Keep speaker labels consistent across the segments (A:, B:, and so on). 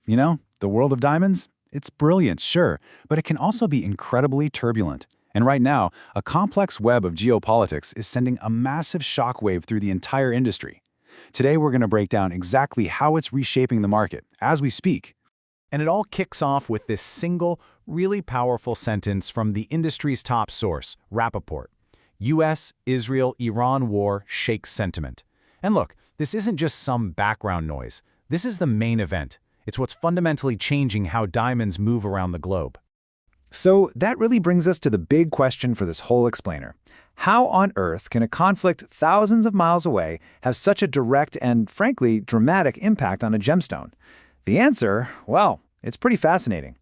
A: You know, the world of diamonds? It's brilliant, sure, but it can also be incredibly turbulent. And right now, a complex web of geopolitics is sending a massive shockwave through the entire industry. Today, we're going to break down exactly how it's reshaping the market as we speak.
B: And it all kicks off with this single, really powerful sentence from the industry's top source, Rapaport. U.S., Israel, Iran war shakes sentiment. And look, this isn't just some background noise. This is the main event. It's what's fundamentally changing how diamonds move around the globe.
C: So that really brings us to the big question for this whole explainer. How on earth can a conflict thousands of miles away have such a direct and, frankly, dramatic impact on a gemstone? The answer, well, it's pretty fascinating.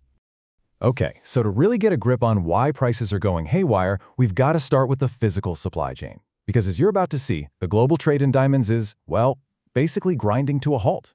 D: Okay, so to really get a grip on why prices are going haywire, we've got to start with the physical supply chain. Because as you're about to see, the global trade in diamonds is, well, basically grinding to a halt.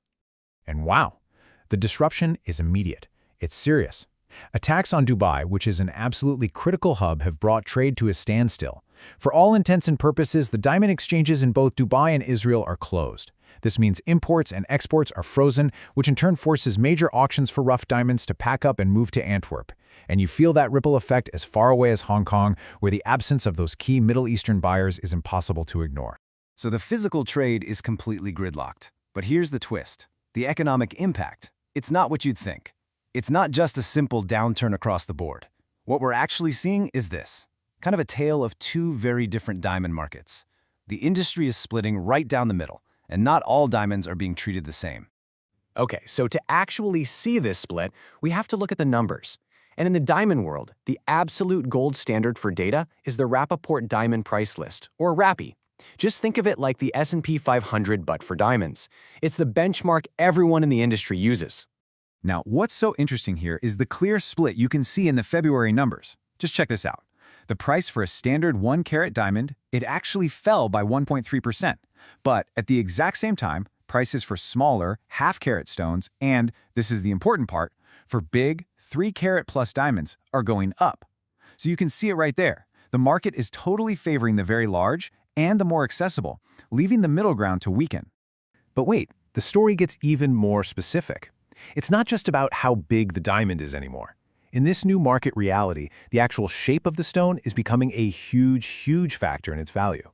B: And wow, the disruption is immediate. It's serious. Attacks on Dubai, which is an absolutely critical hub, have brought trade to a standstill. For all intents and purposes, the diamond exchanges in both Dubai and Israel are closed. This means imports and exports are frozen, which in turn forces major auctions for rough diamonds to pack up and move to Antwerp. And you feel that ripple effect as far away as Hong Kong, where the absence of those key Middle Eastern buyers is impossible to ignore.
A: So the physical trade is completely gridlocked. But here's the twist. The economic impact. It's not what you'd think. It's not just a simple downturn across the board. What we're actually seeing is this. Kind of a tale of two very different diamond markets. The industry is splitting right down the middle, and not all diamonds are being treated the same.
E: Okay, so to actually see this split, we have to look at the numbers. And in the diamond world, the absolute gold standard for data is the Rapaport Diamond Price List, or RAPI. Just think of it like the S&P 500 but for diamonds. It's the benchmark everyone in the industry uses.
A: Now, what's so interesting here is the clear split you can see in the February numbers. Just check this out. The price for a standard 1-carat diamond, it actually fell by 1.3%. But at the exact same time, prices for smaller, half-carat stones and, this is the important part, for big 3-carat plus diamonds are going up. So you can see it right there. The market is totally favoring the very large and the more accessible, leaving the middle ground to weaken.
B: But wait, the story gets even more specific. It's not just about how big the diamond is anymore. In this new market reality, the actual shape of the stone is becoming a huge factor in its value.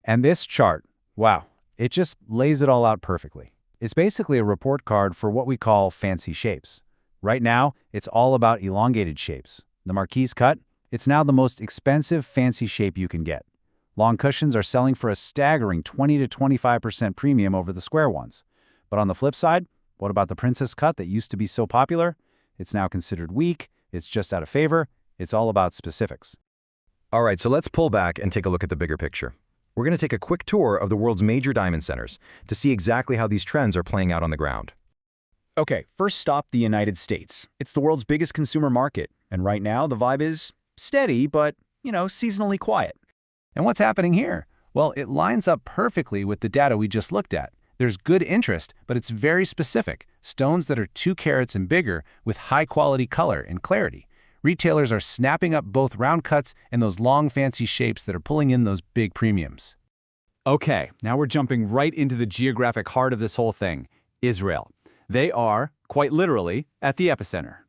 C: And this chart, wow, it just lays it all out perfectly. It's basically a report card for what we call fancy shapes. Right now, it's all about elongated shapes. The marquise cut, it's now the most expensive fancy shape you can get. Long cushions are selling for a staggering 20 to 25% premium over the square ones. But on the flip side, what about the princess cut that used to be so popular? It's now considered weak, it's just out of favor, it's all about specifics.
F: All right, so let's pull back and take a look at the bigger picture. We're going to take a quick tour of the world's major diamond centers to see exactly how these trends are playing out on the ground.
A: Okay, first stop, the United States. It's the world's biggest consumer market, and right now the vibe is steady, but, seasonally quiet. And what's happening here? Well, it lines up perfectly with the data we just looked at. There's good interest, but it's very specific. Stones that are 2 carats and bigger with high-quality color and clarity. Retailers are snapping up both round cuts and those long, fancy shapes that are pulling in those big premiums. Okay, now we're jumping right into the geographic heart of this whole thing, Israel. They are, quite literally, at the epicenter.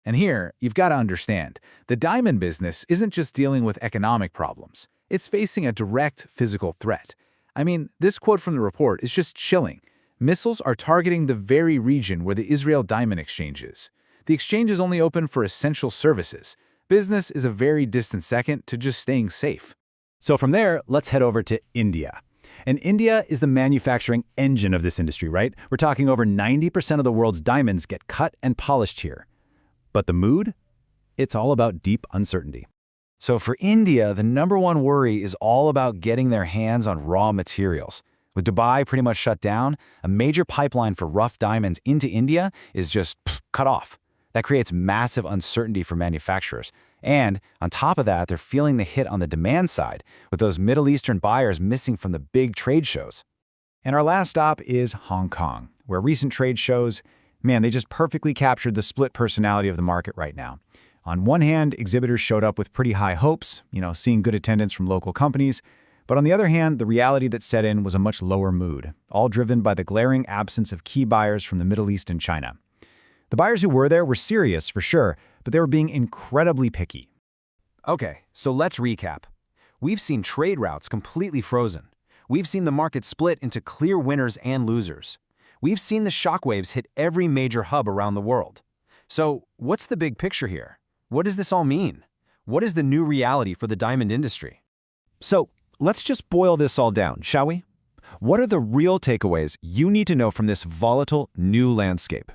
A: And here, you've got to understand, the diamond business isn't just dealing with economic problems. It's facing a direct physical threat. I mean, this quote from the report is just chilling. Missiles are targeting the very region where the Israel Diamond Exchange is. The exchange is only open for essential services. Business is a very distant second to just staying safe. So from there, let's head over to India. And India is the manufacturing engine of this industry, right? We're talking over 90% of the world's diamonds get cut and polished here. But the mood? It's all about deep uncertainty. So for India, the #1 worry is all about getting their hands on raw materials. With Dubai pretty much shut down, a major pipeline for rough diamonds into India is just cut off. That creates massive uncertainty for manufacturers. And on top of that, they're feeling the hit on the demand side, with those Middle Eastern buyers missing from the big trade shows. And our last stop is Hong Kong, where recent trade shows, man, they just perfectly captured the split personality of the market right now. On one hand, exhibitors showed up with pretty high hopes, seeing good attendance from local companies. But on the other hand, the reality that set in was a much lower mood, all driven by the glaring absence of key buyers from the Middle East and China.
B: The buyers who were there were serious, for sure, but they were being incredibly picky.
C: Okay, so let's recap. We've seen trade routes completely frozen. We've seen the market split into clear winners and losers. We've seen the shockwaves hit every major hub around the world. So, what's the big picture here? What does this all mean? What is the new reality for the diamond industry?
B: So, let's just boil this all down, shall we? What are the real takeaways you need to know from this volatile new landscape?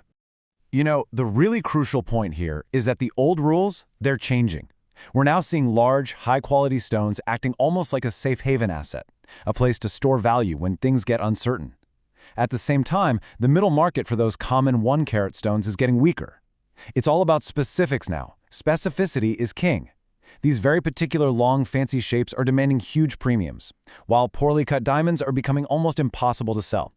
B: You know, the really crucial point here is that the old rules, they're changing. We're now seeing large, high-quality stones acting almost like a safe haven asset, a place to store value when things get uncertain. At the same time, the middle market for those common 1-carat stones is getting weaker. It's all about specifics now. Specificity is king. These very particular long, fancy shapes are demanding huge premiums, while poorly cut diamonds are becoming almost impossible to sell.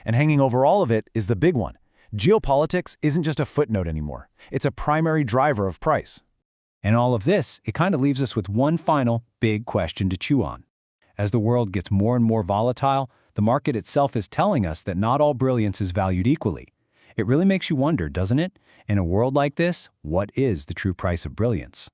B: And hanging over all of it is the big one. Geopolitics isn't just a footnote anymore. It's a primary driver of price. And all of this, it kind of leaves us with one final, big question to chew on. As the world gets more and more volatile, the market itself is telling us that not all brilliance is valued equally. It really makes you wonder, doesn't it? In a world like this, what is the true price of brilliance?